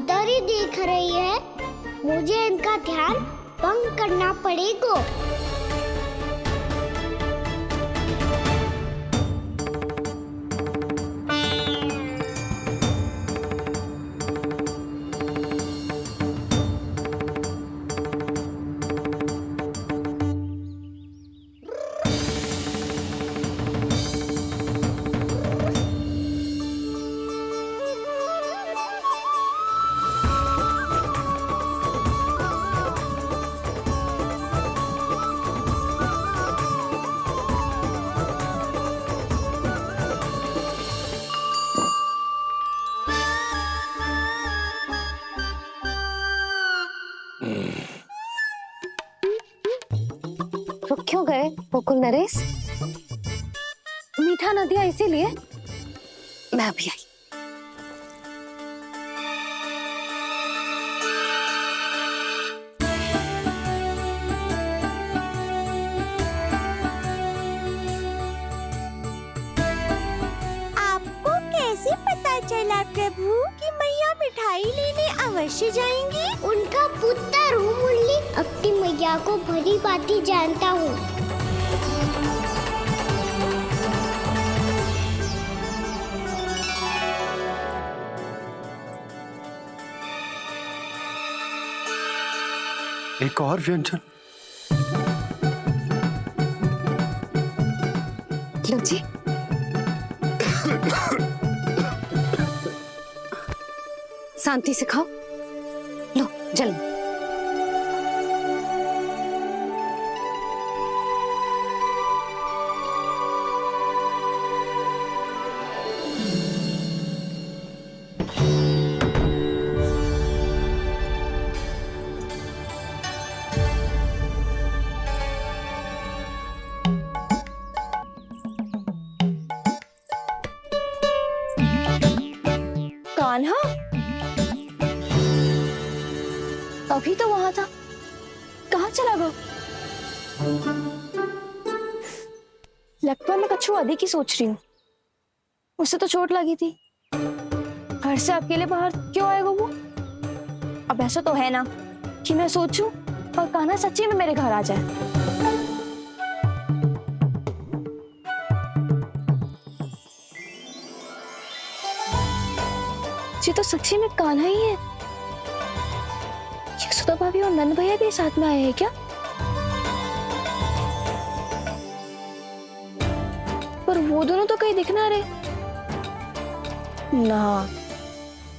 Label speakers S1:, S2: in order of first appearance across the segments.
S1: उधर ही देख रही है। मुझे इनका ध्यान भंग करना पड़ेगा।
S2: रुक क्यों गए मुकुल नरेश? मीठा न दिया इसीलिए? मैं अभी आई।
S1: आपको कैसे पता चला प्रभु कि मैया मिठाई लेने अवश्य जाएंगी? उनका पुत्र हूँ मुरली, अपनी मैया को भली भांति जानता हूँ।
S3: एक और व्यंजन।
S2: लो जी। शांति से खाओ। लो जल।
S4: कान्हा अभी तो वहां था, कहाँ चला गया? लगता है मैं कच्छू आदि की सोच रही हूँ। उसे तो चोट लगी थी, घर से अकेले बाहर क्यों आएगा वो? अब ऐसा तो है ना कि मैं सोचूं और कान्हा सच्ची में मेरे घर आ जाए। ये तो सच्ची में कान्हा ही है। यशोदा भाभी और नंद भैया भी साथ में आए हैं क्या? पर वो दोनों तो कहीं दिख ना रहे। ना,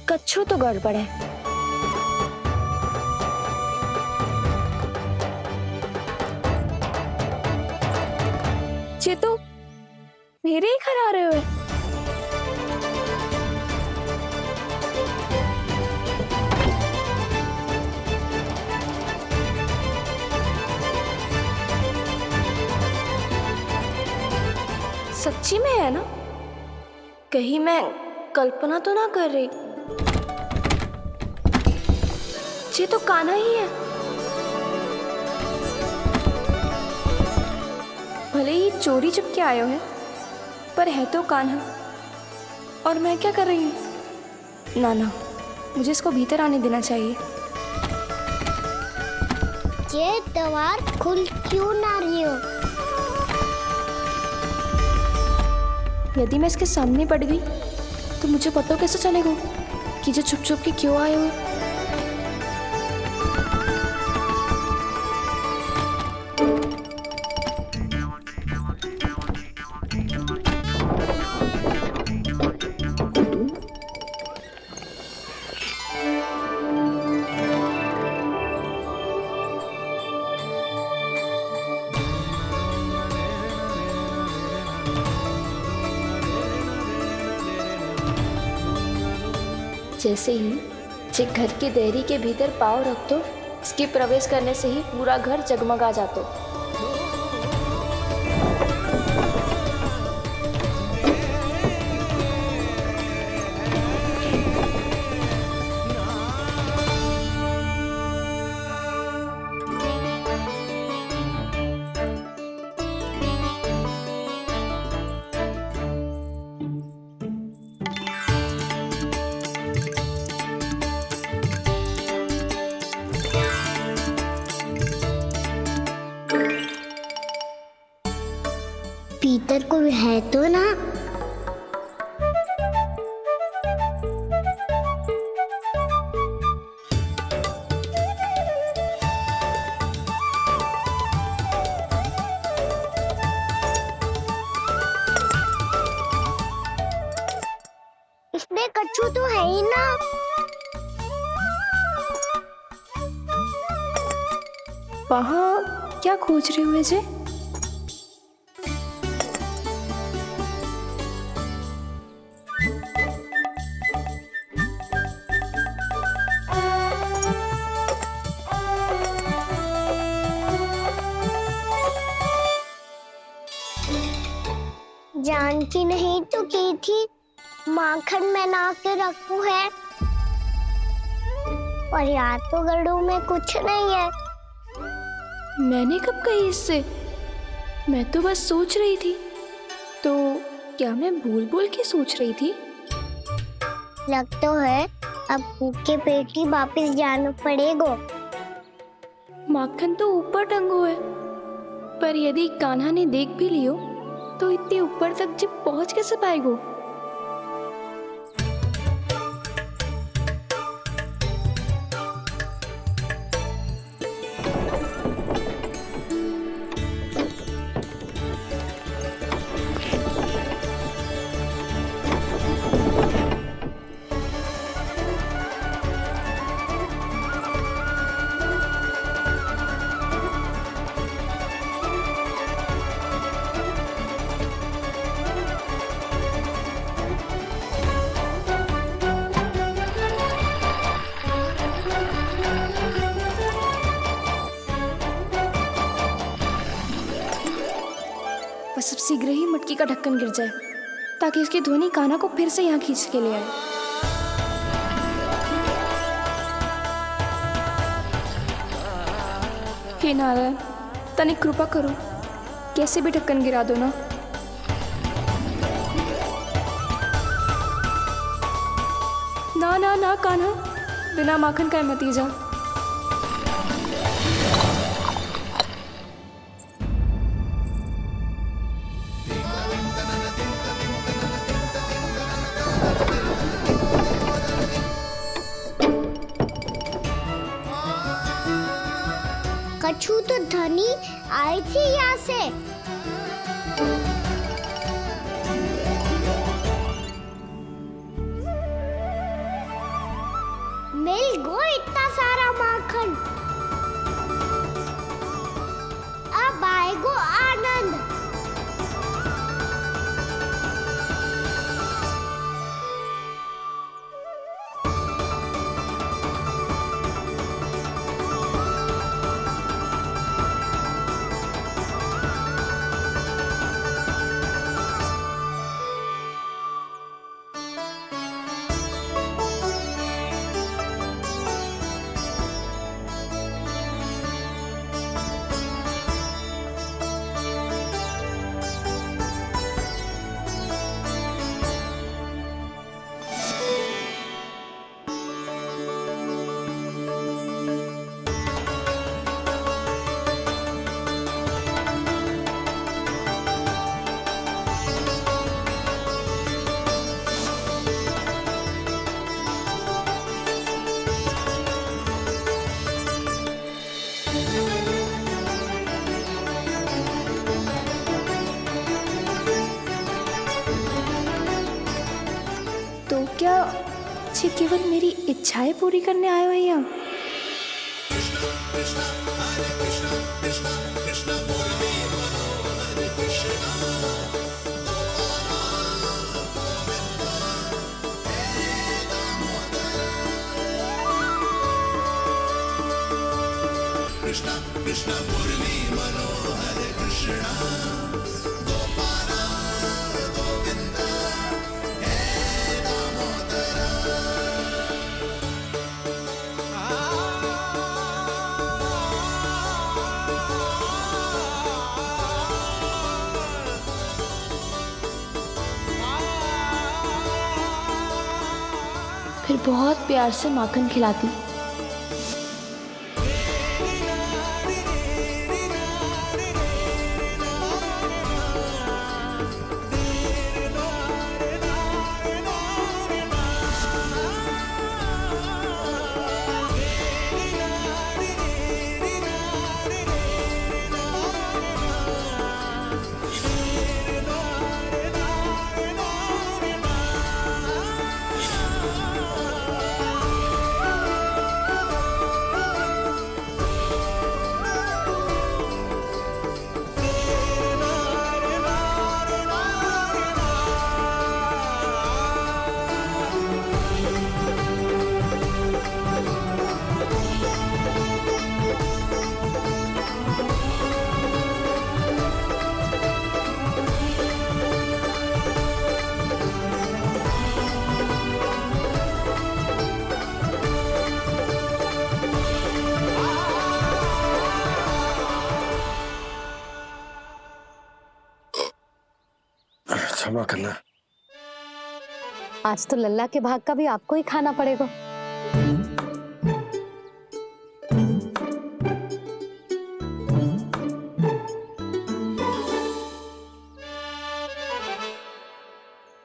S4: कच्छू तो गड़बड़ है। ये तो मेरे ही घर आ रहे हुए। सच्ची में है ना? कहीं मैं कल्पना तो ना कर रही? ये तो कान्हा ही है। भले ही चोरी चुप के आए हो है, पर है तो कान्हा। और मैं क्या कर रही हूँ? ना ना, मुझे इसको भीतर आने देना चाहिए।
S1: ये द्वार खुल क्यों ना रही हो?
S4: यदि मैं इसके सामने पड़ गई तो मुझे पता कैसे चलेगा कि जो छुप छुप के क्यों आए हो? जैसे ही जे घर की देहरी के भीतर पाँव रख दो, इसके प्रवेश करने से ही पूरा घर जगमगा जातो।
S1: भीतर कोई है तो ना। इसमें कच्छू तो है ही ना।
S4: वहाँ क्या खोज रहे हुए जे?
S1: जानकी नहीं तो की थी माखन में ना के रखू है, और यहाँ तो गड़ू में कुछ नहीं है।
S4: मैंने कब कही इससे? मैं तो बस सोच रही थी। तो क्या मैं भूल भूल के सोच रही थी?
S1: लग तो है अब भूखे पेट ही वापिस जाना पड़ेगा।
S4: माखन तो ऊपर टंगो है, पर यदि कान्हा ने देख भी लियो तो इतने ऊपर तक जब पहुंच कैसे पाएगो? बस अब शीघ्र ही मटकी का ढक्कन गिर जाए ताकि उसकी ध्वनि कान्हा को फिर से यहाँ खींच के ले आए। हे नारायण, तनिक कृपा करो, कैसे भी ढक्कन गिरा दो ना। ना ना ना कान्हा, बिना माखन का मत ही जा।
S1: कच्छू तो धनी आई थी यहाँ से। मिल गो इतना सारा माखन, अब आएगो आनंद।
S4: तो क्या ये केवल मेरी इच्छाएं पूरी करने आए हो यहाँ?
S3: कृष्णा कृष्णा मुरली मनोहर कृष्णा गोपाला गोविंदा हे दामोदरा।
S4: फिर बहुत प्यार से माखन खिलाती।
S5: क्षमा करना।
S2: आज तो लल्ला के भाग का भी आपको ही खाना पड़ेगा।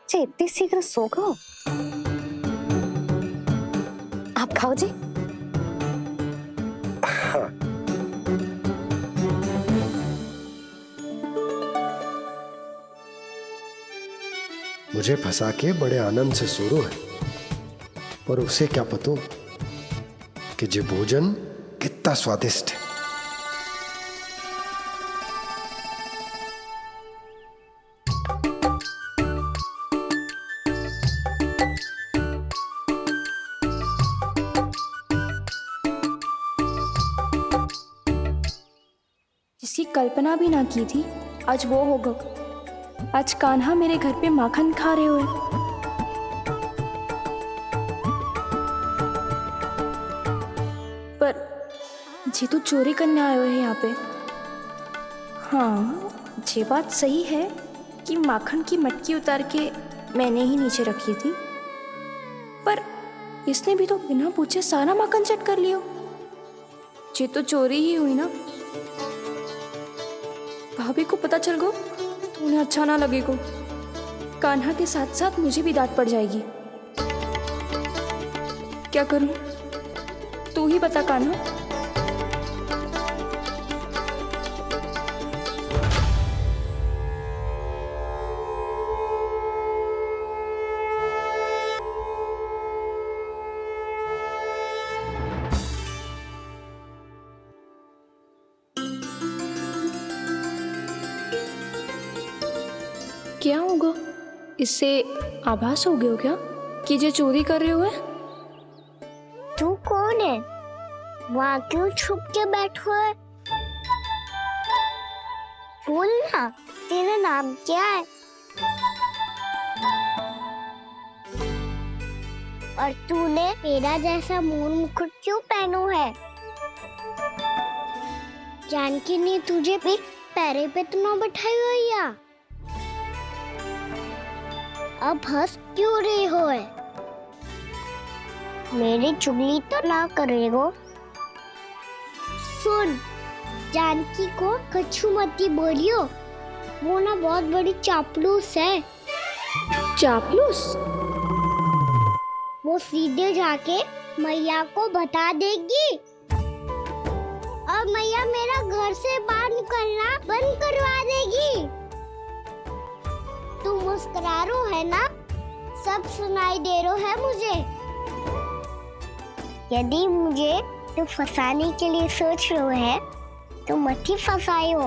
S2: जी इतनी शीघ्र सो गो? आप खाओ जी।
S5: हाँ। मुझे फंसा के बड़े आनंद से सो रो है, पर उसे क्या पता कि ये भोजन कितना स्वादिष्ट है।
S4: जिसकी कल्पना भी ना की थी आज वो होगा। आज कान्हा मेरे घर पे माखन खा रहे हुए। पर जी तो चोरी करने आए हुए हैं यहाँ पे। हाँ ये बात सही है कि माखन की मटकी उतार के मैंने ही नीचे रखी थी, पर इसने भी तो बिना पूछे सारा माखन चट कर लिया। ये तो चोरी ही हुई ना। भाभी को पता चल गो तो उन्हें अच्छा ना लगेगा। कान्हा के साथ साथ मुझे भी डांट पड़ जाएगी। क्या करूं? तू ही बता कान्हा। क्या होगा? इससे आभास हो गया हो क्या कि ये चोरी कर रहे हुए?
S1: तू कौन है? वहाँ क्यों छुप के बैठो है? बोल ना, तेरा नाम क्या है? और तूने मेरा जैसा मोर मुकुट क्यों पहनो है? जानकी ने तुझे भी पैरे पे तो ना बैठाई हुई है। अब हंस क्यों रही हो है? मेरी चुगली तो ना करेगो। सुन, जानकी को कछु मती बोलियो, वो ना बहुत बड़ी चापलूस है।
S4: चापलूस?
S1: वो सीधे जाके मैया को बता देगी और मैया मेरा घर से बाहर निकलना बंद करवा देगी। तू मुस्कुरा रो है ना? सब सुनाई दे रो है मुझे। यदि मुझे तो फंसाने के लिए सोच रो है तो मत ही फंसायो,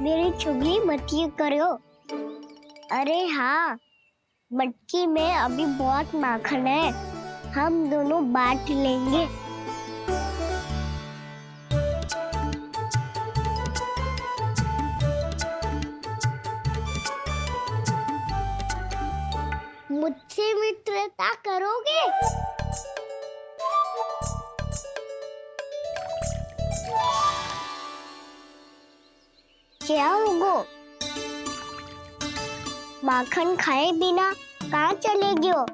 S1: मेरी चुगली मत ही करो। अरे हाँ, मटकी में अभी बहुत माखन है, हम दोनों बांट लेंगे। मुझसे मित्रता करोगे? क्या होगो? माखन खाए बिना कहाँ चलेगी हो?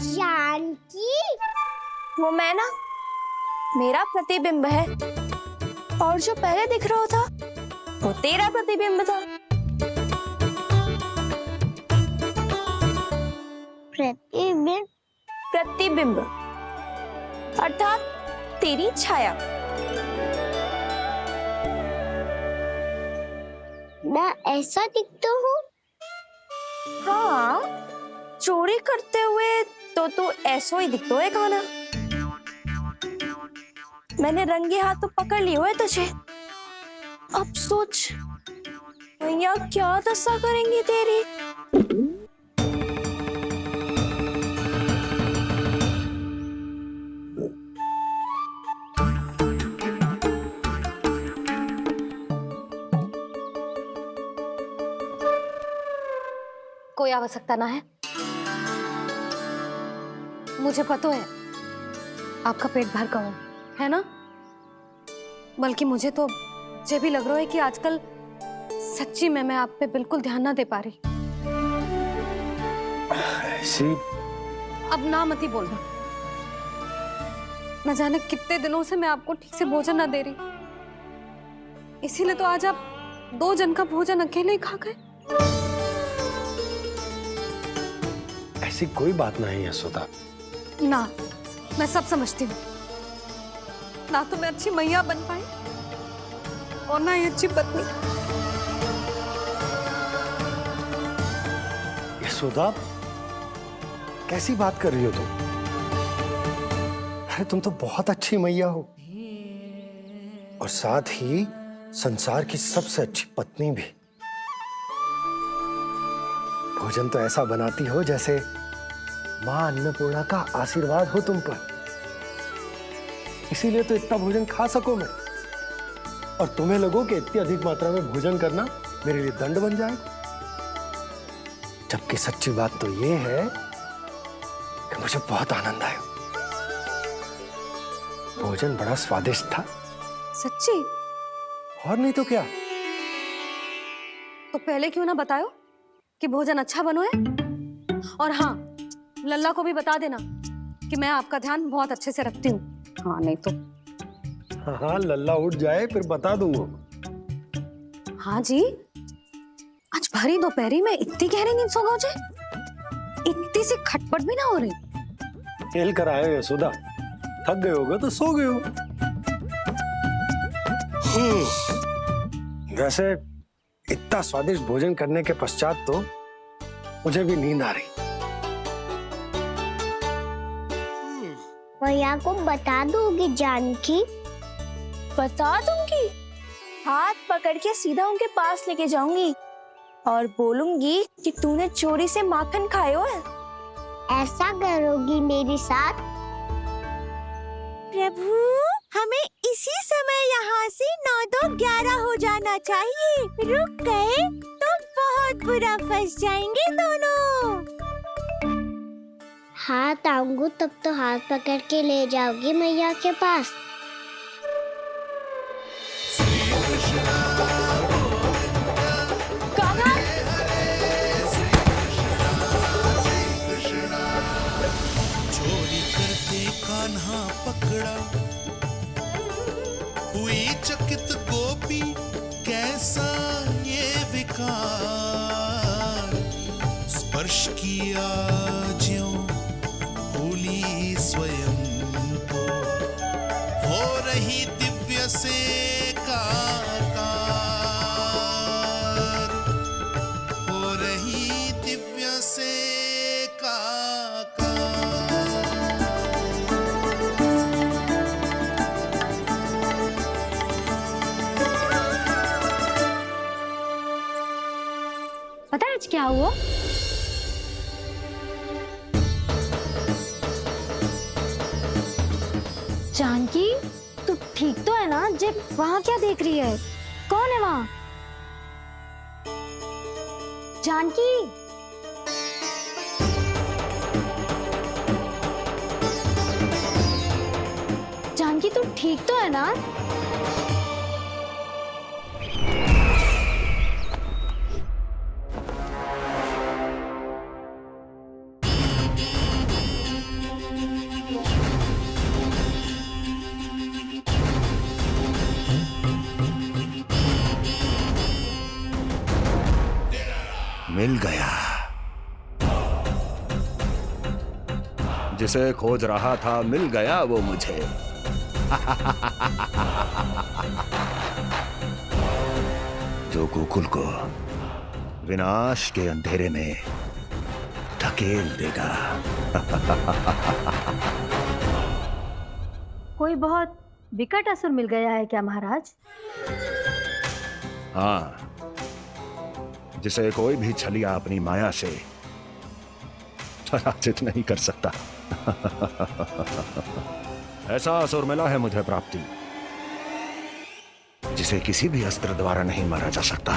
S1: जानकी?
S4: वो मैं ना, मेरा प्रतिबिंब है, और जो पहले दिख रहा था वो तेरा प्रतिबिंब था।
S1: प्रतिबिंब?
S4: प्रतिबिंब अर्थात तेरी छाया।
S1: मैं ऐसा दिखता हूँ?
S4: हाँ, चोरी करते हुए तो तू ऐसा ही दिखता है कान्हा। मैंने रंगे हाथ तो पकड़ लिए हुए तुझे। अब सोच भैया क्या दशा करेंगी तेरी।
S2: कोई आवश्यकता ना है। मुझे पता है आपका पेट भर का हो, है ना? बल्कि मुझे तो ये भी लग रहा है कि आजकल सच्ची में मैं आप पे बिल्कुल ध्यान ना दे पा रही।
S5: ऐसी
S2: अब ना मत ही बोलना। न जाने कितने दिनों से मैं आपको ठीक से भोजन ना दे रही, इसीलिए तो आज आप 2 जन का भोजन अकेले ही खा गए।
S5: ऐसी कोई बात नहीं यशोदा।
S2: ना, मैं सब समझती हूँ। ना तो मैं अच्छी मैया बन पाई और ना ही अच्छी पत्नी।
S5: यशोदा, कैसी बात कर रही हो तुम? अरे तुम तो बहुत अच्छी मैया हो और साथ ही संसार की सबसे अच्छी पत्नी भी। भोजन तो ऐसा बनाती हो जैसे मां अन्नपूर्णा का आशीर्वाद हो तुम पर। इसीलिए तो इतना भोजन खा सको मैं, और तुम्हें लगो कि इतनी अधिक मात्रा में भोजन करना मेरे लिए दंड बन जाएगा। जबकि सच्ची बात तो ये है कि मुझे बहुत आनंद आया। भोजन बड़ा स्वादिष्ट था।
S2: सच्ची?
S5: और नहीं तो क्या।
S2: तो पहले क्यों ना बतायो कि भोजन अच्छा बनो है? और हाँ, लल्ला को भी बता देना कि मैं आपका ध्यान बहुत अच्छे से रखती हूँ। हाँ नहीं तो।
S5: हाँ, लल्ला उठ जाए फिर बता दूंगा।
S2: हाँ जी, आज भरी दोपहरी में इतनी गहरी नींद सो गए मुझे? इतनी सी खटपट भी ना हो रही?
S5: खेल कर आए हो यशोदा, थक गए होगे तो सो गए हो। वैसे इतना स्वादिष्ट भोजन करने के पश्चात तो मुझे भी नींद आ रही।
S1: मैया को बता दोगी जानकी?
S4: बता दूंगी। हाथ पकड़ के सीधा उनके पास लेके जाऊंगी और बोलूंगी कि तूने चोरी से माखन खायो है।
S1: ऐसा करोगी मेरे साथ?
S6: प्रभु, हमें इसी समय यहाँ से 9-2-11 हो जाना चाहिए। रुक गए तो बहुत बुरा फंस जाएंगे दोनों।
S1: हाथ आऊंगी तब तो हाथ पकड़ के ले जाओगी मैया के पास।
S3: चोरी करते कान्हा पकड़ा, हुई चकित गोपी कैसा ये विकार। स्पर्श किया ज्यों भूली स्वयं को, हो रही दिव्य से काकार, हो रही दिव्य से काकार।
S2: पता है आज क्या हुआ? जानकी, तू ठीक तो है ना? जे वहां क्या देख रही है? कौन है वहां? जानकी, जानकी तू ठीक तो है ना?
S7: मिल गया। जिसे खोज रहा था मिल गया वो मुझे। जो गोकुल को विनाश के अंधेरे में धकेल देगा।
S8: कोई बहुत विकट असुर मिल गया है क्या महाराज?
S7: हाँ, जिसे कोई भी छलिया अपनी माया से पराजित नहीं कर सकता। ऐसा असुर मिला है मुझे प्राप्ति, जिसे किसी भी अस्त्र द्वारा नहीं मारा जा सकता।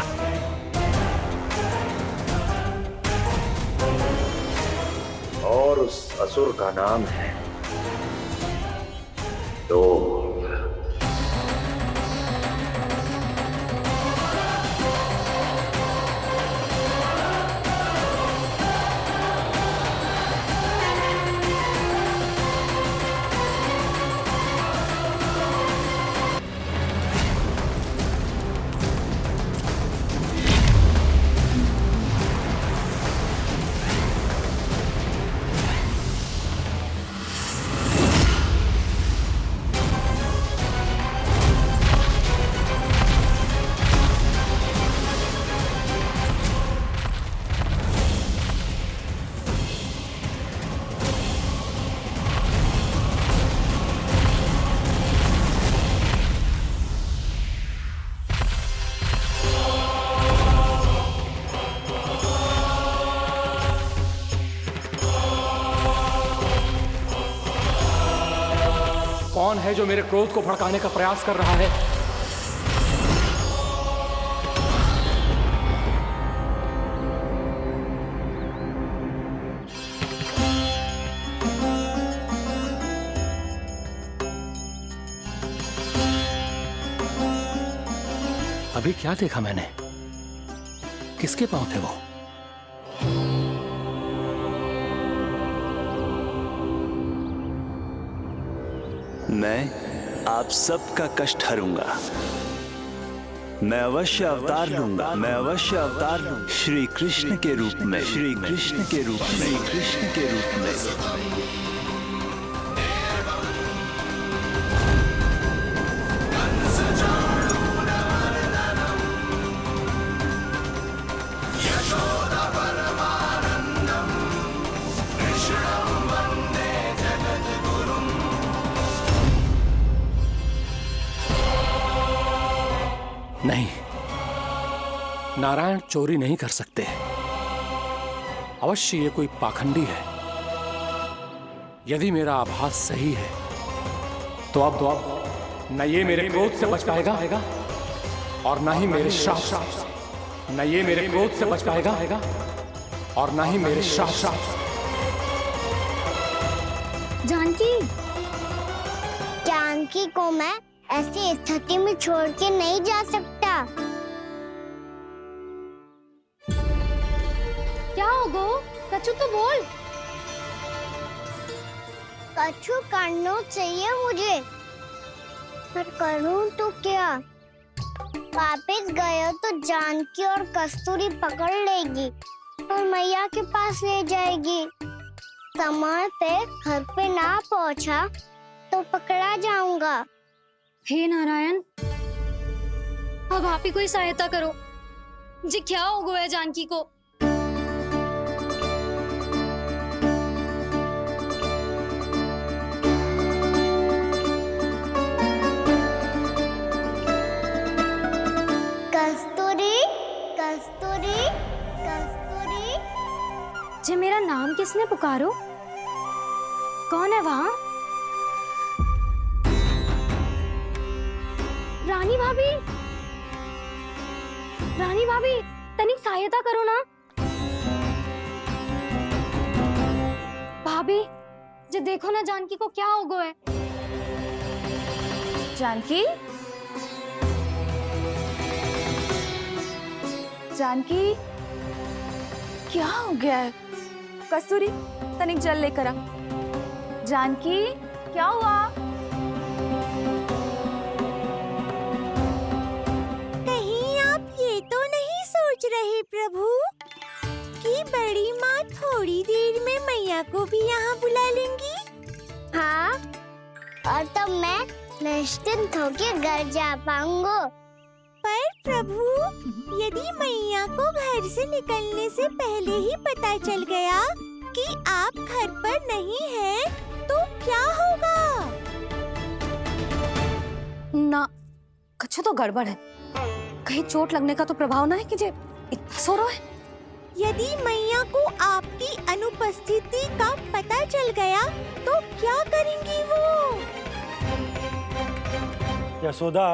S9: और उस
S7: असुर का नाम है लोभ।
S9: कौन है जो मेरे क्रोध को भड़काने का प्रयास कर रहा है? अभी क्या देखा मैंने? किसके पांव थे वो?
S10: मैं आप सबका कष्ट हरूंगा। मैं अवश्य अवतार लूंगा। मैं अवश्य अवतार लूंगा श्री कृष्ण के रूप में। श्री कृष्ण के रूप में। श्री कृष्ण के रूप में।
S9: नहीं, नारायण चोरी नहीं कर सकते। अवश्य ये कोई पाखंडी है। यदि मेरा आभास सही है तो अब न ये मेरे क्रोध से बच पाएगा और न ही मेरे श्राप से। न ये मेरे क्रोध से बच पाएगा और न ही मेरे श्राप से।
S1: जानकी, जानकी को मैं ऐसी स्थिति में छोड़ के नहीं जा सकता।
S2: क्या हो गो? कछु तो बोल।
S1: कछु करना चाहिए मुझे, पर करूं तो क्या? वापस गया तो जानकी और कस्तूरी पकड़ लेगी और मैया के पास ले जाएगी। समय पे घर पे ना पहुंचा तो पकड़ा जाऊंगा।
S2: हे नारायण, अब आप ही कोई सहायता करो जी। क्या हो गया है जानकी को?
S1: कस्तूरी, कस्तूरी, कस्तूरी।
S2: जी मेरा नाम किसने पुकारो? कौन है वहाँ? रानी भाभी, रानी भाभी, तनिक सहायता करो ना। भाभी, जे देखो ना जानकी को क्या हो गया है।
S4: जानकी, जानकी, क्या हो गया है? कस्तूरी, तनिक जल लेकर आ। जानकी, क्या हुआ?
S6: रहे प्रभु कि बड़ी माँ थोड़ी देर में मैया को भी यहाँ बुला लेंगी।
S1: हाँ, और तब मैं निश्चिंत होके घर जा पाऊंगा।
S6: पर प्रभु, यदि मैया को घर से निकलने से पहले ही पता चल गया कि आप घर पर नहीं हैं, तो क्या होगा?
S2: ना, कछु तो गड़बड़ है। कहीं चोट लगने का तो प्रभाव ना है कि जे इतना सो रहा है।
S6: यदि मैया को आपकी अनुपस्थिति का पता चल गया तो क्या करेंगी वो?
S5: यशोदा,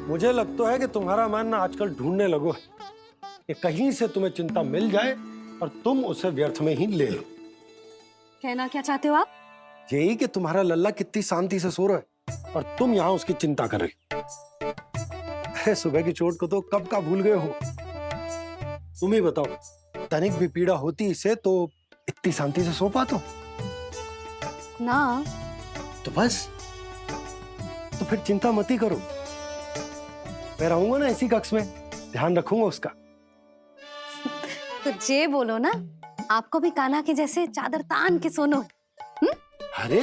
S5: मुझे लगता है कि तुम्हारा मन आजकल ढूंढने लगो है कि कहीं से तुम्हें चिंता मिल जाए और तुम उसे व्यर्थ में ही ले लो।
S2: कहना क्या चाहते हो आप?
S5: यही कि तुम्हारा लल्ला कितनी शांति से सो रहा है और तुम यहाँ उसकी चिंता कर रही हो। अरे सुबह की चोट को तो कब का भूल गए हो। तुम ही बताओ, तनिक भी पीड़ा होती इसे तो इतनी शांति से सो पाते हो?
S2: ना।
S5: तो बस, तो फिर चिंता मत ही करो। मैं रहूंगा ना इसी कक्ष में, ध्यान रखूंगा उसका।
S2: तो जे बोलो ना, आपको भी कान्हा के जैसे चादर तान के सोनो।
S5: अरे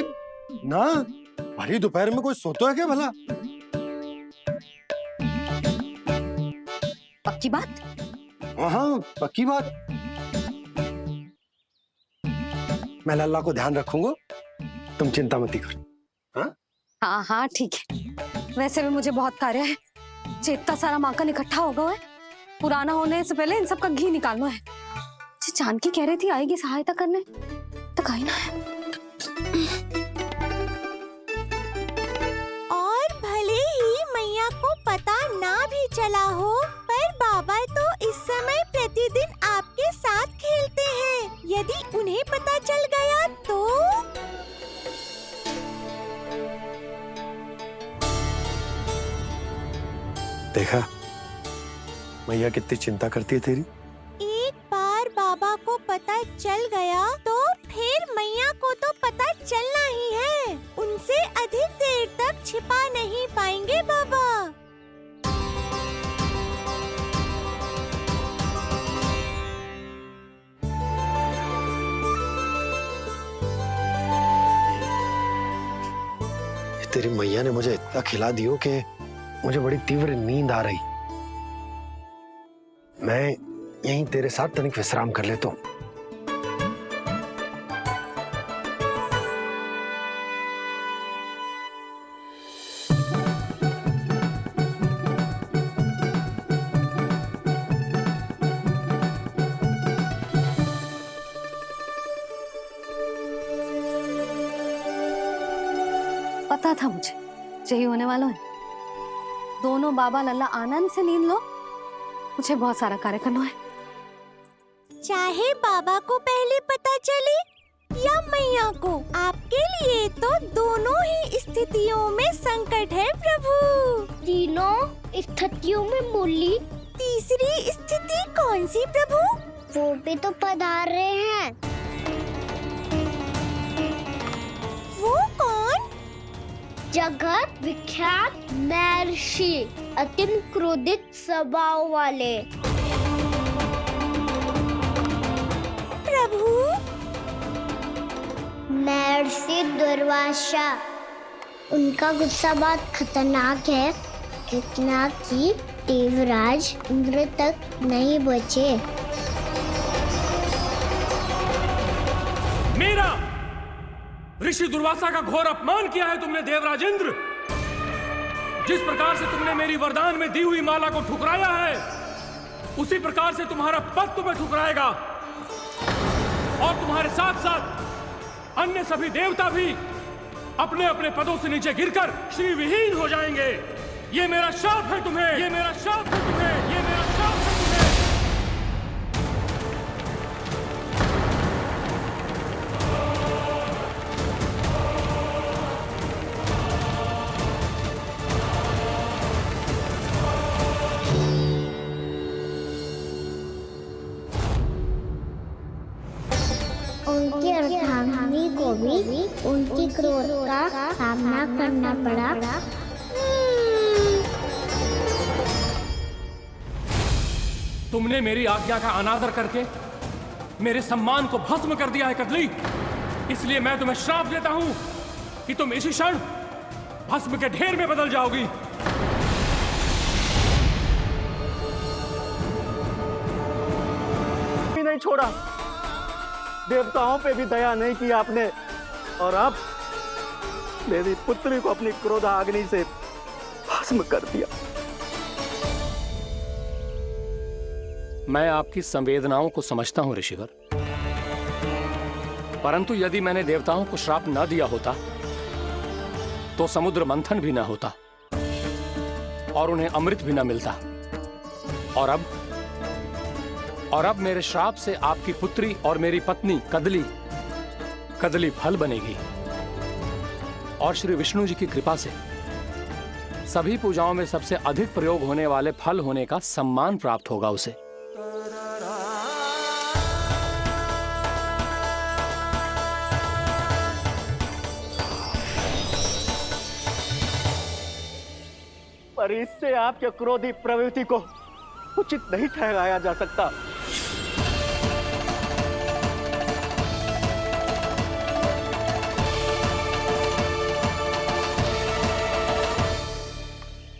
S5: ना, भरी दोपहर में कोई सोता है क्या भला?
S2: पक्की बात?
S5: हाँ, पक्की बात। मैं लल्ला को ध्यान रखूंगा, तुम चिंता मत करो।
S2: हाँ हाँ ठीक है। वैसे भी मुझे बहुत कार्य है। इतना सारा माखन इकट्ठा होगा है, पुराना होने से पहले इन सब का घी निकालना है। जानकी कह रही थी आएगी सहायता करने, तो कहीं ना है।
S6: और भले ही मैया को पता ना भी चला हो, पर बाबा तो इस समय प्रतिदिन आपके साथ खेलते हैं। यदि उन्हें पता चल गया तो?
S5: देखा मैया कितनी चिंता करती है तेरी।
S6: एक बार बाबा को पता चल गया तो फिर मैया को तो पता चलना ही है। उनसे अधिक देर तक छिपा नहीं पाएंगे बाबा।
S5: तेरी मैया ने मुझे इतना खिला दियो कि मुझे बड़ी तीव्र नींद आ रही। मैं यहीं तेरे साथ तनिक विश्राम कर लेता हूँ।
S2: पता था मुझे यही होने वाला है। दोनों बाबा लल्ला आनंद से नींद लो, मुझे बहुत सारा कार्य करना है।
S6: चाहे बाबा को पहले पता चले या मैया को, आपके लिए तो दोनों ही स्थितियों में संकट है प्रभु।
S1: तीनों स्थितियों में मूली,
S6: तीसरी स्थिति कौन सी प्रभु?
S1: वो भी तो पधार रहे हैं।
S6: वो कौन?
S1: जगत विख्यात महर्षि, अत्यंत क्रोधित स्वभाव वाले।
S6: प्रभु,
S1: महर्षि दुर्वासा। उनका गुस्सा बहुत खतरनाक है, इतना कि देवराज इंद्र तक नहीं बचे।
S9: मेरा ऋषि दुर्वासा का घोर अपमान किया है तुमने देवराज इंद्र। जिस प्रकार से तुमने मेरी वरदान में दी हुई माला को ठुकराया है, उसी प्रकार से तुम्हारा पद तुम्हें ठुकराएगा और तुम्हारे साथ साथ अन्य सभी देवता भी अपने अपने पदों से नीचे गिरकर श्री विहीन हो जाएंगे। ये मेरा शाप है तुम्हें, ये मेरा शाप है तुम्हें, ये मेरा शाप है तुम्हें।
S1: उनकी अर्धांगिनी को भी उनकी क्रोध का सामना करना पड़ा।
S9: तुमने मेरी आज्ञा का अनादर करके मेरे सम्मान को भस्म कर दिया है कदली। इसलिए मैं तुम्हें श्राप देता हूं कि तुम इसी क्षण भस्म के ढेर में बदल जाओगी।
S11: भी नहीं छोड़ा, देवताओं पे भी दया नहीं की आपने, और अब मेरी पुत्री को अपनी क्रोधाग्नि से भस्म कर दिया।
S9: मैं आपकी संवेदनाओं को समझता हूं ऋषिवर, परंतु यदि मैंने देवताओं को श्राप न दिया होता तो समुद्र मंथन भी न होता और उन्हें अमृत भी न मिलता। और अब मेरे श्राप से आपकी पुत्री और मेरी पत्नी कदली फल बनेगी। और श्री विष्णु जी की कृपा से सभी पूजाओं में सबसे अधिक प्रयोग होने वाले फल होने का सम्मान प्राप्त होगा उसे।
S11: पर इससे आपके क्रोधी प्रवृत्ति को उचित नहीं ठहराया जा सकता।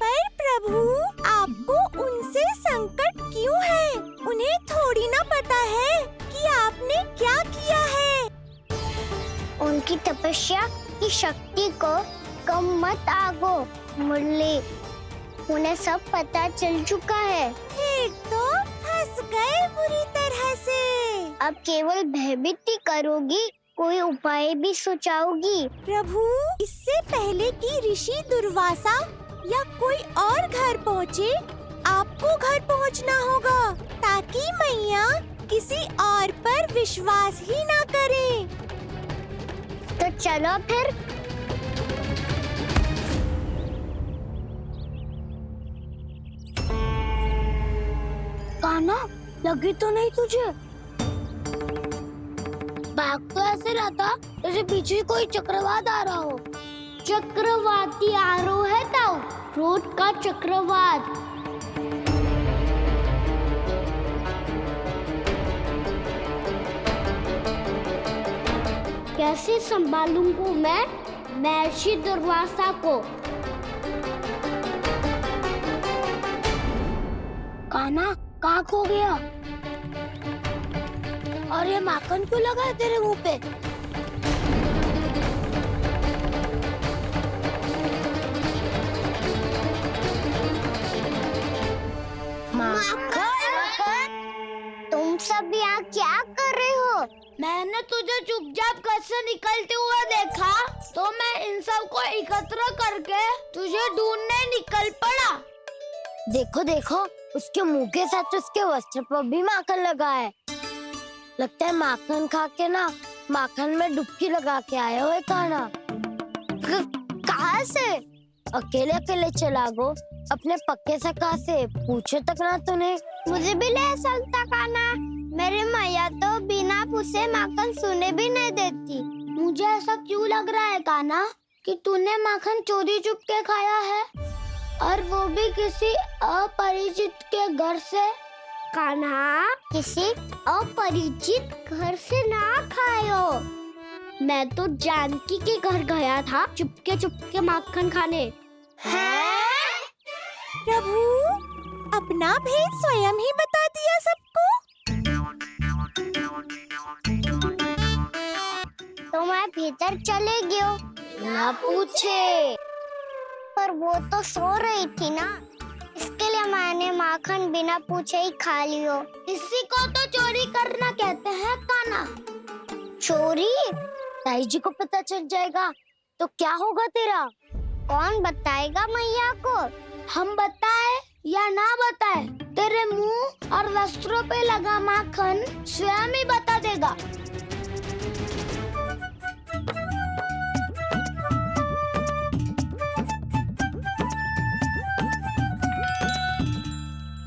S6: पर प्रभु, आपको उनसे संकट क्यों है? उन्हें थोड़ी ना पता है कि आपने क्या किया है।
S1: उनकी तपस्या की शक्ति को कम मत आगो मुरली, उन्हें सब पता चल चुका है।
S6: फिर तो फंस गए बुरी तरह से।
S1: अब केवल भयभीत ही करोगी, कोई उपाय भी सुझाओगी?
S6: प्रभु, इससे पहले कि ऋषि दुर्वासा या कोई और घर पहुँचे, आपको घर पहुँचना होगा ताकि मैया किसी और पर विश्वास ही ना करे।
S1: तो चलो फिर। कान्हा, लगी तो नहीं तुझे? भाग तो ऐसे रहा था जैसे पीछे कोई चक्रवात आ रहा हो। चक्रवाती आरोह है ताऊ, रोड का चक्रवात। कैसे संभालूंगा मैं महर्षि दुर्वासा को? कान्हा, कहाँ खो गया? और ये माखन क्यों लगा है तेरे मुंह पे? माखन? तुम सब यहाँ क्या कर रहे हो? मैंने तुझे चुपचाप घर से निकलते हुए देखा, तो मैं इन सब को एकत्र करके तुझे ढूंढने निकल पड़ा। देखो देखो, उसके मुंह के साथ उसके वस्त्र पर भी माखन लगा है। लगता है माखन खा के ना माखन में डुबकी लगा के आए हो कान्हा। कहाँ से? अकेले अकेले चला गो, अपने पक्के सखा से पूछो तक ना तूने। मुझे भी ले चलता कान्हा, मेरी मैया तो बिना पूछे माखन सुने भी नहीं देती। मुझे ऐसा क्यों लग रहा है कान्हा कि तूने माखन चोरी चुप के खाया है, और वो भी किसी अपरिचित के घर से? कान्हा, किसी अपरिचित घर से ना खायो। मैं तो जानकी के घर गया था चुपके माखन खाने। हैं?
S6: प्रभु, अपना भेद स्वयं ही बता दिया सबको।
S1: तो मैं भीतर चले गयो, ना पूछे। पर वो तो सो रही थी ना, इसके लिए मैंने माखन बिना पूछे ही खा लियो। इसी को तो चोरी करना कहते हैं कान्हा। चोरी? ताई जी को पता चल जाएगा तो क्या होगा तेरा? कौन बताएगा मैया को? हम बताए या ना बताए, तेरे मुंह और वस्त्रों पे लगा माखन स्वयं ही बता देगा।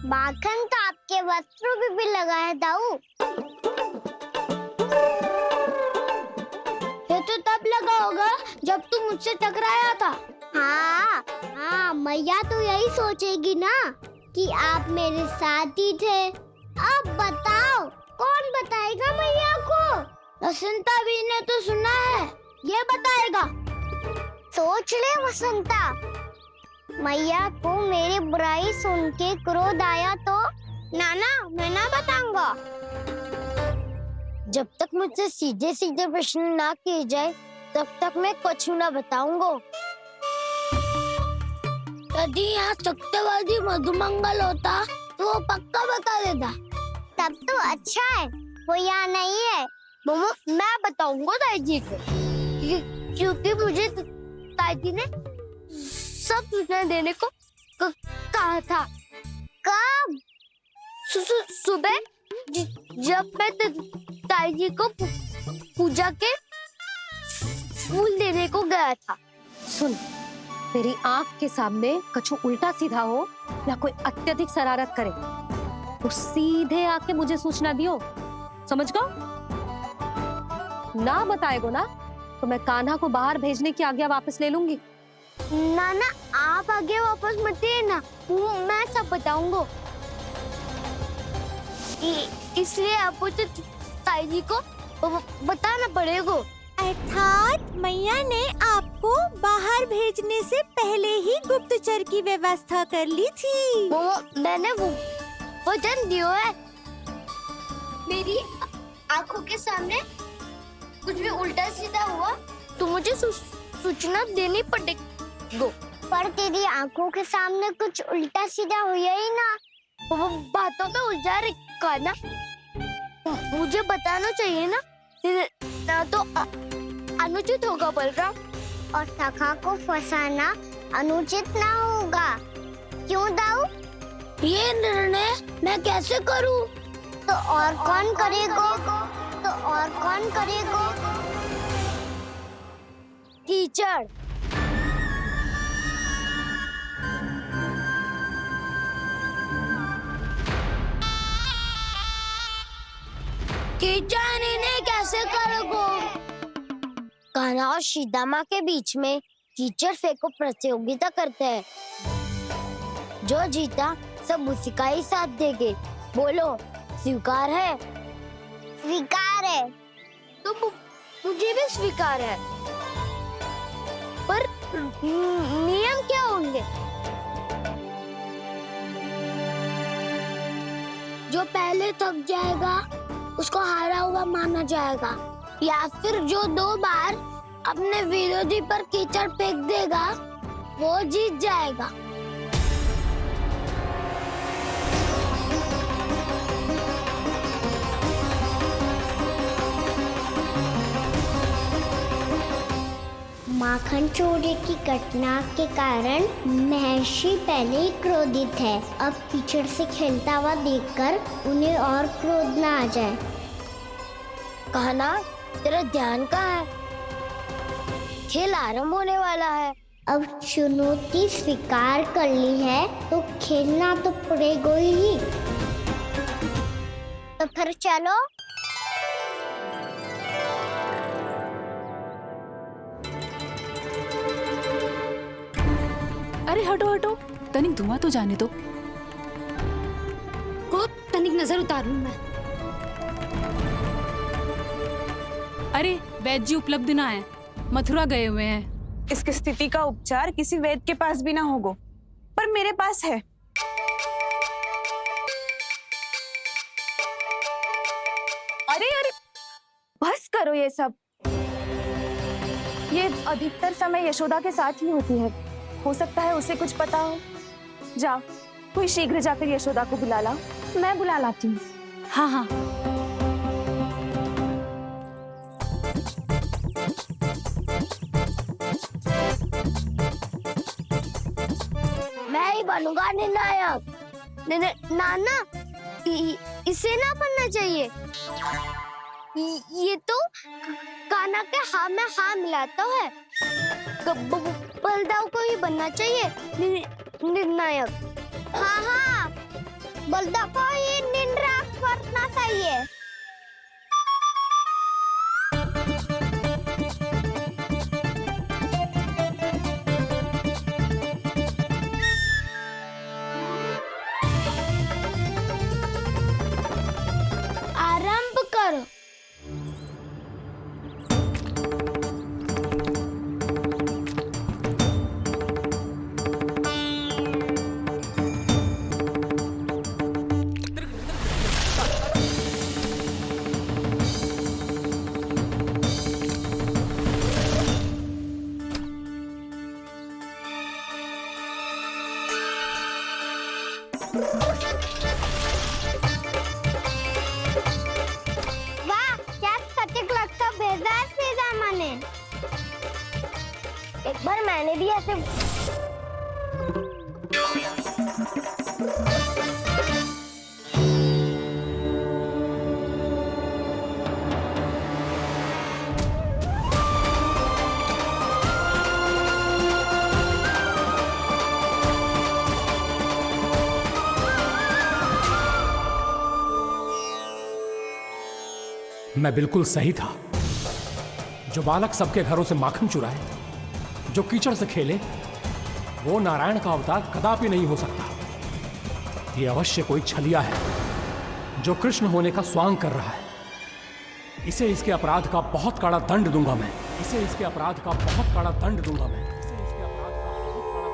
S1: माखन तो आपके वस्त्रों पे भी लगा है दाऊ। ये तो तब लगा होगा जब तू मुझसे टकराया था। हाँ, मैया तो यही सोचेगी ना कि आप मेरे साथ ही थे। अब बताओ, कौन बताएगा मैया को? वसंता भी ने तो सुना है, ये बताएगा। सोच ले वसंता, मैया को मेरी बुराई सुन के क्रोध आया तो? नाना, मैं ना बताऊंगा। जब तक मुझसे सीधे सीधे प्रश्न ना किए जाए तब तक मैं कुछ ना बताऊंगा। यदि यहाँ सत्यवादी मधुमंगल होता तो वो पक्का बता देता। तब तो अच्छा है वो यहाँ नहीं है। मोमो, मैं बताऊंगा ताई जी को, क्योंकि मुझे ताई जी ने सब सूचना देने को कहा था। कब? सुबह जब मैं ताई जी को पूजा के फूल देने को गया था।
S2: सुन, तेरी आंख के सामने कछु उल्टा सीधा हो या कोई अत्यधिक शरारत करे तो सीधे आके मुझे सूचना दियो, समझ गो? ना बताएगो ना तो मैं कान्हा को बाहर भेजने की आज्ञा वापस ले लूंगी।
S1: नाना आप आगे वापस मत देना, मैं सब बताऊंगा। इसलिए आपको तो ताई जी को बताना पड़ेगा।
S6: अर्थात मैया ने आपको बाहर भेजने से पहले ही गुप्तचर की व्यवस्था कर ली थी।
S1: वो मैंने वो वचन दिया है। मेरी आंखों के सामने कुछ भी उल्टा सीधा हुआ तो मुझे सूचना देनी पड़ेगी। पर तेरी आंखों के सामने कुछ उल्टा सीधा हुआ ही ना, वो बातों पे उलझा रखा ना, मुझे बताना चाहिए ना तो अनुचित होगा बलराम। और सखा को फंसाना अनुचित ना होगा, क्यों दाऊ? ये निर्णय मैं कैसे करूं? तो और कौन करेगा? तो और कौन करेगा? कीचड़। कीचड़ इन्हें कैसे करोगे? कान्हा और सीता माँ के बीच में कीचड़ फेंको प्रतियोगिता करते हैं। जो जीता सब उसी का ही साथ देंगे। बोलो स्वीकार है? स्वीकार है। तो मुझे भी स्वीकार है। पर नियम क्या होंगे? जो पहले थक जाएगा उसको हारा हुआ माना जाएगा, या फिर जो 2 बार अपने विरोधी पर कीचड़ फेंक देगा वो जीत जाएगा। माखन चोरी की घटना के कारण महर्षि पहले ही क्रोधित है। अब कीचड़ से खेलता हुआ देखकर उन्हें और क्रोध ना आ जाए। कहना तेरा ध्यान कहाँ है? खेल आरंभ होने वाला है। अब चुनौती स्वीकार कर ली है तो खेलना तो पड़ेगा ही। तो फिर चलो।
S12: अरे हटो हटो, तनिक धुआं तो जाने दो।
S2: को तनिक नजर उतार लूं मैं।
S12: अरे वैद्य जी उपलब्ध ना है, मथुरा गए हुए हैं।
S13: इसकी स्थिति का उपचार किसी वैद्य के पास भी ना होगा, पर मेरे पास है। अरे अरे बस करो ये सब। ये अधिकतर समय यशोदा के साथ ही होती है। हो सकता है उसे कुछ पता हो। जा, कोई शीघ्र जाकर यशोदा को बुला ला। मैं बुला लाती हूँ।
S12: हाँ हाँ।
S1: मैं ही बनूंगा निर्णायक। नाना इसे ना बनना चाहिए। ये तो कान्हा के हाँ में हाँ मिलाता है। बलदाऊ को ही बनना चाहिए निर्णायक। हाँ हाँ, बलदाऊ को ही निर्णायक बनना चाहिए। आरंभ करो। वाह, क्या सटीक लगता भेजा है सीधा मैंने। एक बार मैंने भी ऐसे
S9: मैं बिल्कुल सही था। जो बालक सबके घरों से माखन चुराए, जो कीचड़ से खेले, वो नारायण का अवतार कदापि नहीं हो सकता। ये अवश्य कोई छलिया है जो कृष्ण होने का स्वांग कर रहा है। इसे इसके अपराध का बहुत कड़ा दंड दूंगा मैं। इसे इसके अपराध का बहुत कड़ा दंड दूंगा मैं। इसे इसके अपराध का बहुत कड़ा दंड दूंगा।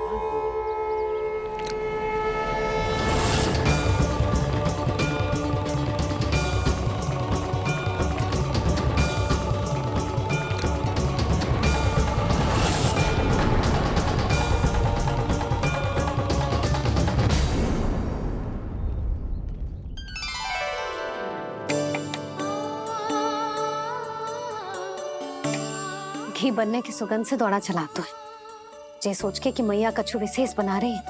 S2: घी बनने की सुगंध से दौड़ा चला तो है, जे सोच के कि मैया कछु विशेष बना रही है,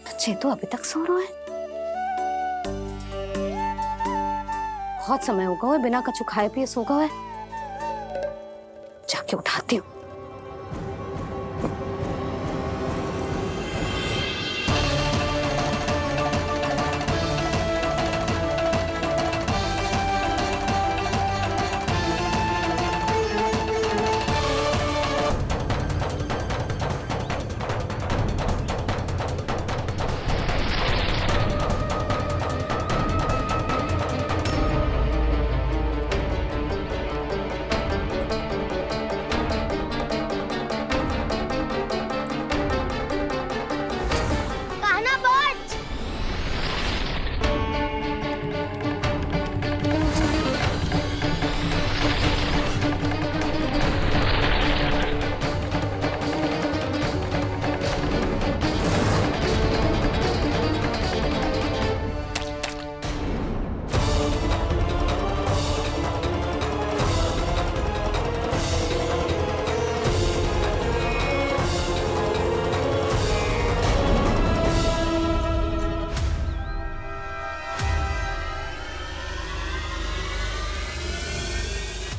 S2: तो चेतु अभी तक सो रहा है। बहुत समय हो गया है, बिना कछु खाए पिए सो गया है। जाके उठाती हूँ।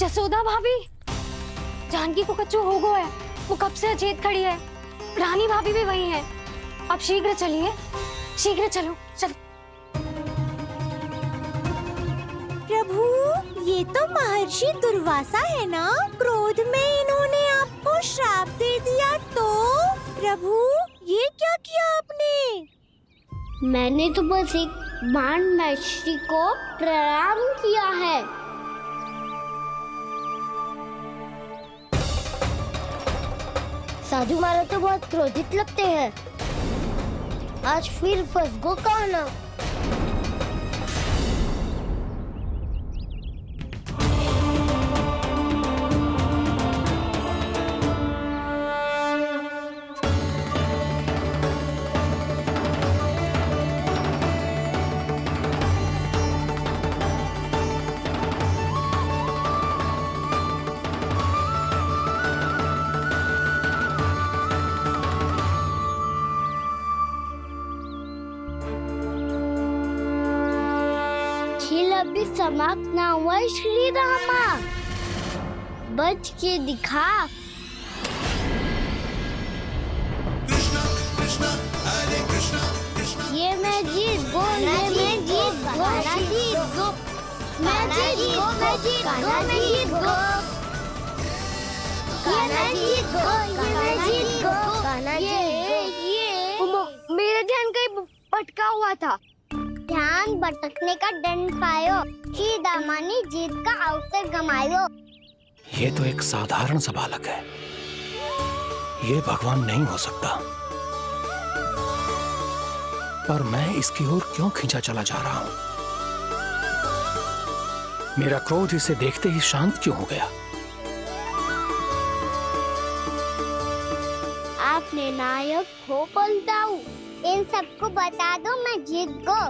S2: जसोदा भाभी, जानकी को कच्चू हो गया है। वो कब से अचेत खड़ी है। रानी भाभी भी वही है। आप शीघ्र चलिए, शीघ्र चलो, चलो।
S6: प्रभु, ये तो महर्षि दुर्वासा है ना? क्रोध में इन्होंने आपको श्राप दे दिया तो? प्रभु, ये क्या किया आपने?
S1: मैंने तो बस एक बाण महर्षि को प्रणाम किया है। साधु महाराज तो बहुत क्रोधित लगते हैं। आज फिर फंस गो कहना। खेल अभी समाप्त ना हुआ है श्री रामा। बच के दिखा।
S3: कृष्णा कृष्णा हरे कृष्णा कृष्णा।
S1: ये मैं जीत गो, ये मैं जीत गो, जीत गो, मैं जीत गो, मैं जीत गो, मैं जीत गो, ये मैं जीत गो, ये मैं जीत गो, ये मेरा ध्यान कहीं भटका हुआ था। ध्यान भटकने का दंड पायो, श्री दामानी जीत का अवसर गमायो।
S9: ये तो एक साधारण सा बालक है, ये भगवान नहीं हो सकता। पर मैं इसकी ओर क्यों खींचा चला जा रहा हूं? मेरा क्रोध इसे देखते ही शांत क्यों हो गया?
S1: आपने नायक हो पलटाऊ। इन सबको बता दो मैं जीत गो।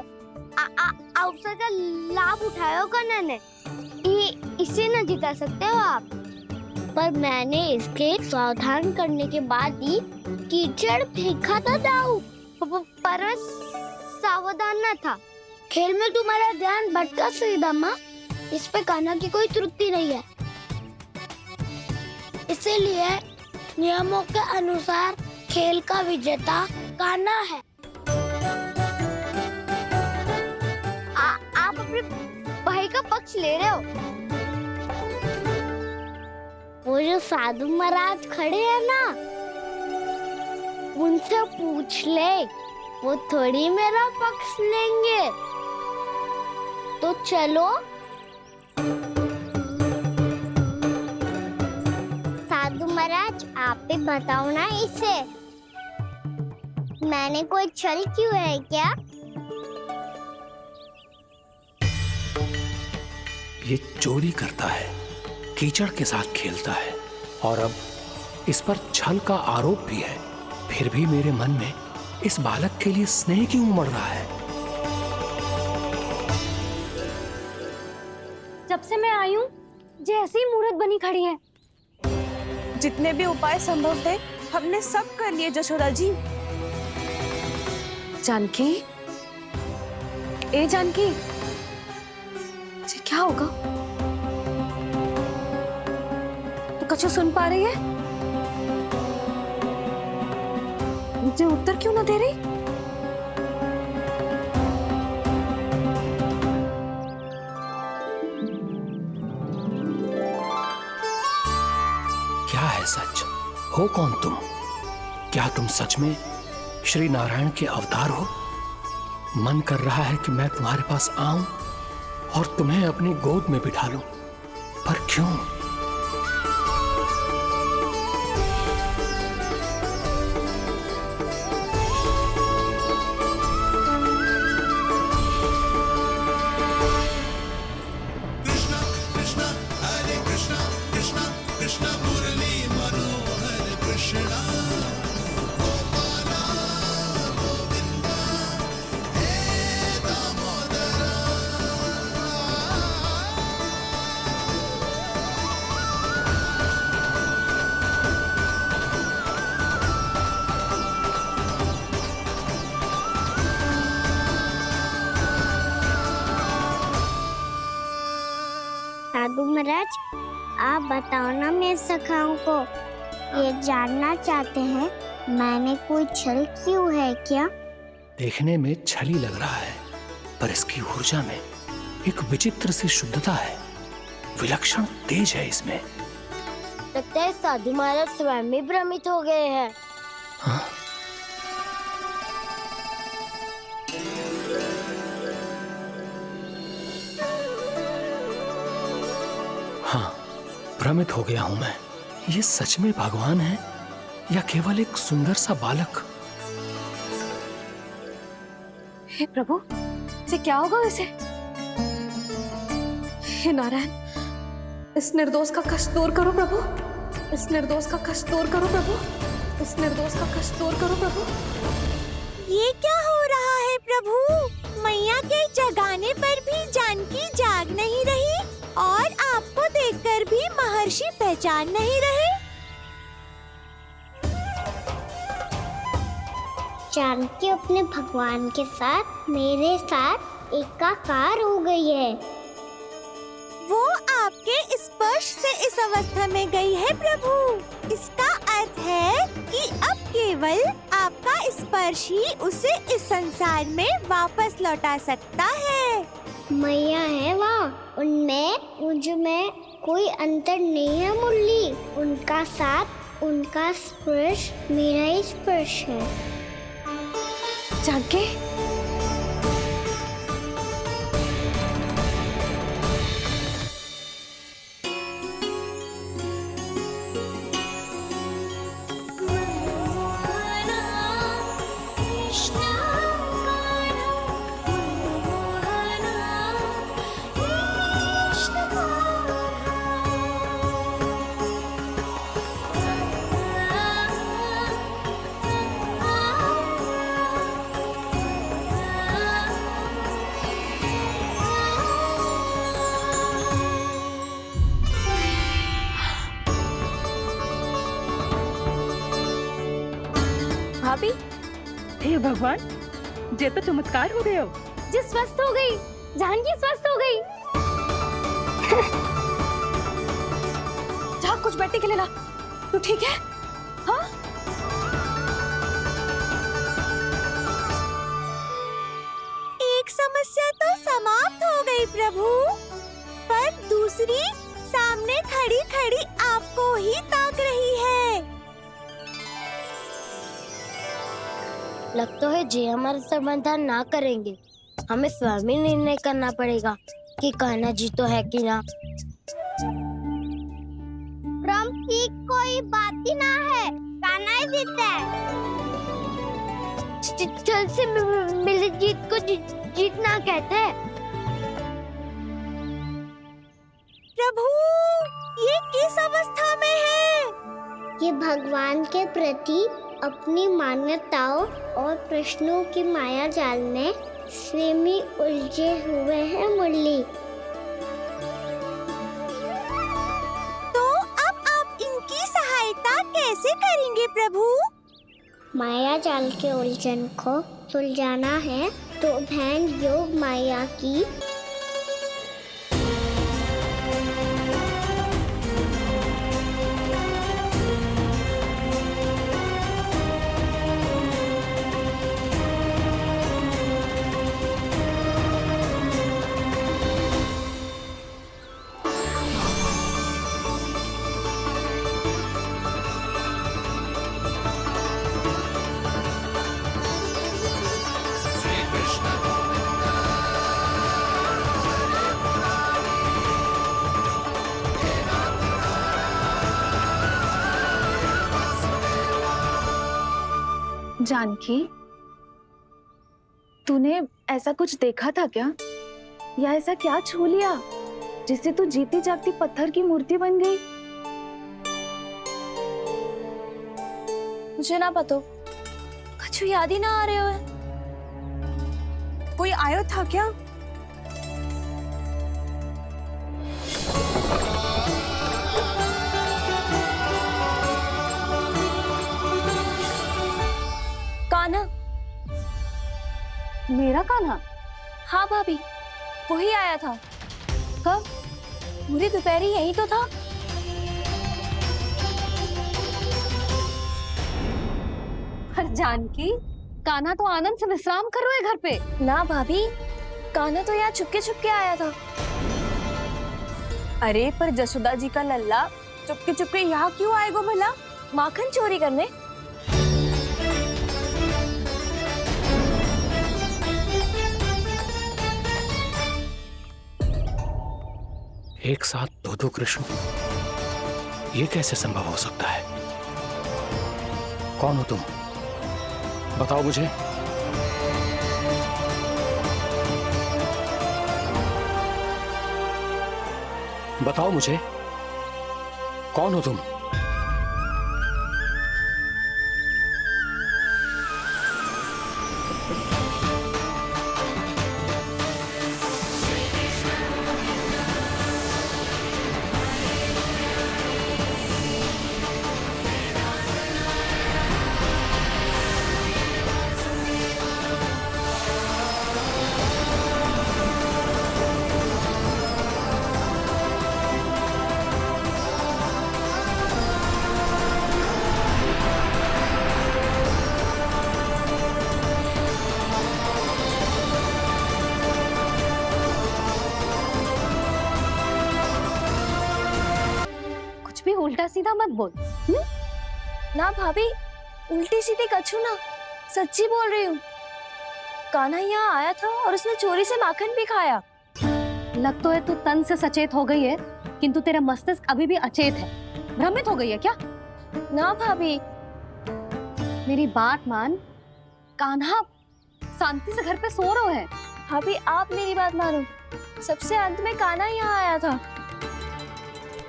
S1: अवसर का लाभ उठायो कन्ना ने। इसे न जिता सकते हो आप। पर मैंने इसके सावधान करने के बाद ही कीचड़ फेंका था दाऊ। पर सावधान न था। खेल में तुम्हारा ध्यान भटका श्रीदामा। इस पे कान्हा की कोई त्रुटि नहीं है। इसीलिए नियमों के अनुसार खेल का विजेता कान्हा है। आप अपने ले रहे हो? वो जो साधु महाराज खड़े हैं ना, उनसे पूछ ले, वो थोड़ी मेरा पक्ष लेंगे। तो चलो। साधु महाराज, आप ही बताओ ना इसे, मैंने कोई छल क्यों है क्या?
S9: ये चोरी करता है, कीचड़ के साथ खेलता है, और अब इस पर छल का आरोप भी है। फिर भी मेरे मन में इस बालक के लिए स्नेह क्यों उमड़ रहा है?
S4: जब से मैं आई हूँ जैसी ही मूर्त बनी खड़ी है। जितने भी उपाय संभव थे हमने सब कर लिए जशोदा जी।
S2: जानकी, ए जानकी, ये क्या होगा? तो कछु सुन पा रही है? मुझे उत्तर क्यों ना दे रही?
S9: क्या है सच? हो कौन तुम? क्या तुम सच में श्री नारायण के अवतार हो? मन कर रहा है कि मैं तुम्हारे पास आऊं और तुम्हें अपनी गोद में बिठा लूं, पर क्यों?
S1: साधु महाराज, आप बताओ ना मेरे सखाओं को, ये जानना चाहते हैं मैंने कोई छल क्यों है क्या?
S9: देखने में छली लग रहा है, पर इसकी ऊर्जा में एक विचित्र सी शुद्धता है, विलक्षण तेज है इसमें।
S1: लगता है साधु महाराज स्वयं ही भ्रमित हो गए हैं।
S9: हाँ? हाँ, भ्रमित हो गया हूं मैं। ये सच में भगवान है या केवल एक सुंदर सा बालक?
S2: हे प्रभु, इसे क्या होगा वैसे? हे नारायण, इस निर्दोष का कष्ट दूर करो प्रभु, इस निर्दोष का कष्ट दूर करो प्रभु, इस निर्दोष का कष्ट दूर करो प्रभु।
S6: ये क्या हो रहा है प्रभु? मैया के जगाने पर भी जानकी जाग नहीं रही और आपको देखकर भी महर्षि पहचान नहीं रहे।
S1: जानकी अपने भगवान के साथ मेरे साथ एकाकार हो गई है।
S6: वो आपके स्पर्श से इस अवस्था में गई है प्रभु। इसका अर्थ है कि अब केवल आपका स्पर्श ही उसे इस संसार में वापस लौटा सकता है।
S1: मैया है वहाँ, उनमें मुझ में कोई अंतर नहीं है मुरली। उनका साथ, उनका स्पर्श मेरा ही स्पर्श है।
S2: जानकी,
S13: भाभी,
S8: हे भगवान, जे तो चमत्कार हो गयो।
S4: जी स्वस्थ हो गई, जानकी स्वस्थ हो गई।
S2: जा कुछ बैठने के लिए ला। तू ठीक है? हाँ?
S6: एक समस्या तो समाप्त हो गई प्रभु, पर दूसरी सामने खड़ी खड़ी आपको ही ताक रही है।
S1: लगता है जे हमारा समाधान ना करेंगे, हमें स्वयं ही निर्णय करना पड़ेगा कि कान्हा जी तो है कि ना। ब्रह्म की कोई बात ही ना है, कान्हा ही जीतता है। जल से मिली जीत को जीतना कहते हैं।
S6: प्रभु, ये किस अवस्था में है?
S1: ये भगवान के प्रति अपनी मान्यताओं और प्रश्नों की माया जाल में स्वयं ही उलझे हुए हैं मुरली।
S6: तो अब आप इनकी सहायता कैसे करेंगे प्रभु?
S1: माया जाल के उलझन को सुलझाना है तो ध्यान योग माया की
S13: जानकी, तूने ऐसा कुछ देखा था क्या, या ऐसा क्या छू लिया जिससे तू जीती जागती पत्थर की मूर्ति बन गई? मुझे ना पता, कुछ याद ही ना आ रहे हो। कोई आयो था क्या? कान्हा।
S2: मेरा कान्हा?
S13: हाँ भाभी, वही आया था। कब? पूरी दोपहर यही तो था।
S2: जानकी, कान्हा तो आनंद से विश्राम कर रहे घर पे।
S13: ना भाभी, कान्हा तो यहाँ चुपके चुपके आया था। अरे पर जसोदा जी का लल्ला चुपके चुपके यहाँ क्यों आएगा भला? माखन चोरी करने?
S9: एक साथ दो कृष्ण, ये कैसे संभव हो सकता है? कौन हो तुम? बताओ मुझे। बताओ मुझे, कौन हो तुम?
S2: उल्टा सीधा मत बोल।
S13: ना भाभी, उल्टी सीधी कछू ना, सच्ची बोल रही हूँ। कान्हा यहाँ आया था और उसने चोरी से माखन भी खाया।
S2: लग तो है तू तन से सचेत हो गई है, किंतु तेरा मस्तिष्क अभी भी अचेत है। भ्रमित हो गई है क्या?
S13: ना भाभी,
S2: मेरी बात मान। कान्हा शांति से घर पे सो रहा है।
S13: भाभी आप मेरी बात मानो, सबसे अंत में कान्हा यहाँ आया था।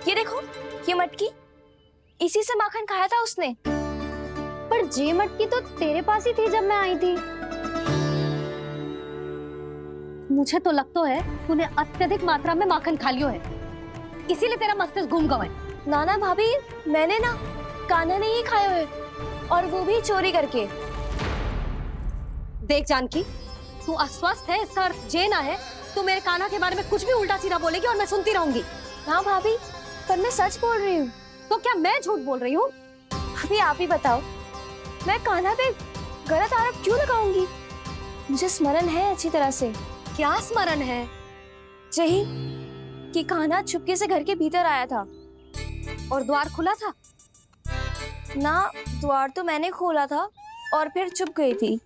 S13: ये देखो, ये मटकी, इसी से माखन खाया था उसने।
S2: पर जे मटकी तो तेरे पास ही थी जब मैं आई थी। मुझे तो लगता है तूने अत्यधिक मात्रा में माखन खा लियो है, इसीलिए तेरा मस्तिष्क घूम गया है।
S13: नाना भाभी, मैंने ना, कान्हा ने ही खाया है, और वो भी चोरी करके।
S2: देख जानकी, तू अस्वस्थ है, इसका अर्थ जे ना है तू मेरे कान्हा के बारे में कुछ भी उल्टा सीधा बोलेगी और मैं सुनती रहूंगी।
S13: ना भाभी, पर मैं सच बोल रही हूँ।
S2: तो क्या मैं झूठ बोल रही हूँ?
S13: अभी आप ही बताओ, मैं कान्हा पे गलत आरोप क्यों लगाऊंगी? मुझे स्मरण है अच्छी तरह से।
S2: क्या स्मरण है?
S13: यही कि कान्हा चुपके से घर के भीतर आया था।
S2: और द्वार खुला था?
S13: ना, द्वार तो मैंने खोला था और फिर चुप गई थी।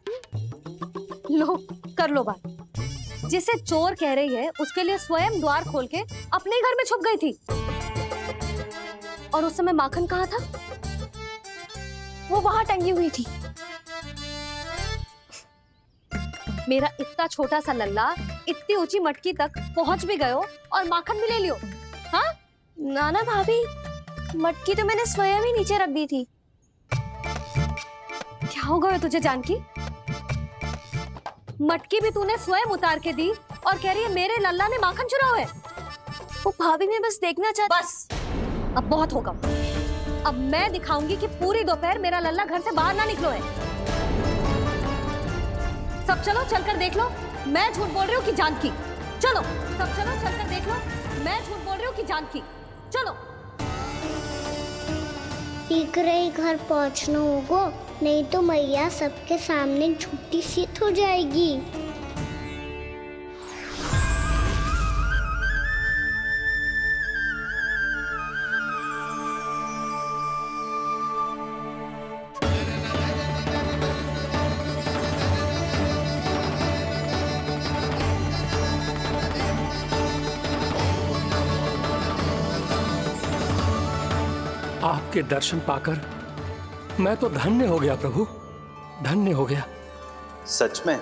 S2: लो, कर लो बात। जिसे चोर कह रही है उसके लिए स्वयं द्वार खोल के अपने ही घर में छुप गई थी। और उस समय माखन कहाँ था?
S13: वो वहां टंगी हुई थी।
S2: मेरा इतना छोटा सा लल्ला इतनी ऊंची मटकी तक पहुंच भी गयो और माखन भी ले लियो? हाँ?
S13: नाना भाभी, मटकी तो मैंने स्वयं ही नीचे रख दी थी।
S2: क्या हो गया तुझे जानकी? मटकी भी तूने स्वयं उतार के दी और कह रही है मेरे लल्ला ने माखन चुराया है।
S13: वो भाभी ने बस देखना चाहती।
S2: बस, अब बहुत होगा। अब मैं दिखाऊंगी कि पूरी दोपहर मेरा लल्ला घर से बाहर ना निकलो है। सब चलो, चलकर देख लो मैं झूठ बोल रही हूँ कि जानकी। चलो सब चलो, चलकर देख लो मैं झूठ बोल रही हूँ कि जानकी। चलो।
S1: शीघ्र ही घर पहुंचना होगा, नहीं तो मैया सबके सामने झूठी सिद्ध हो जाएगी।
S9: आपके दर्शन पाकर मैं तो धन्य हो गया प्रभु, धन्य हो गया।
S10: सच में?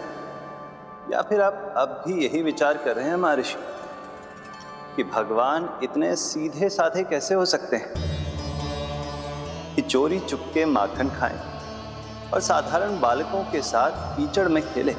S10: या फिर आप अब भी यही विचार कर रहे हैं महर्षि कि भगवान इतने सीधे साधे कैसे हो सकते हैं कि चोरी चुपके माखन खाएं और साधारण बालकों के साथ कीचड़ में खेलें?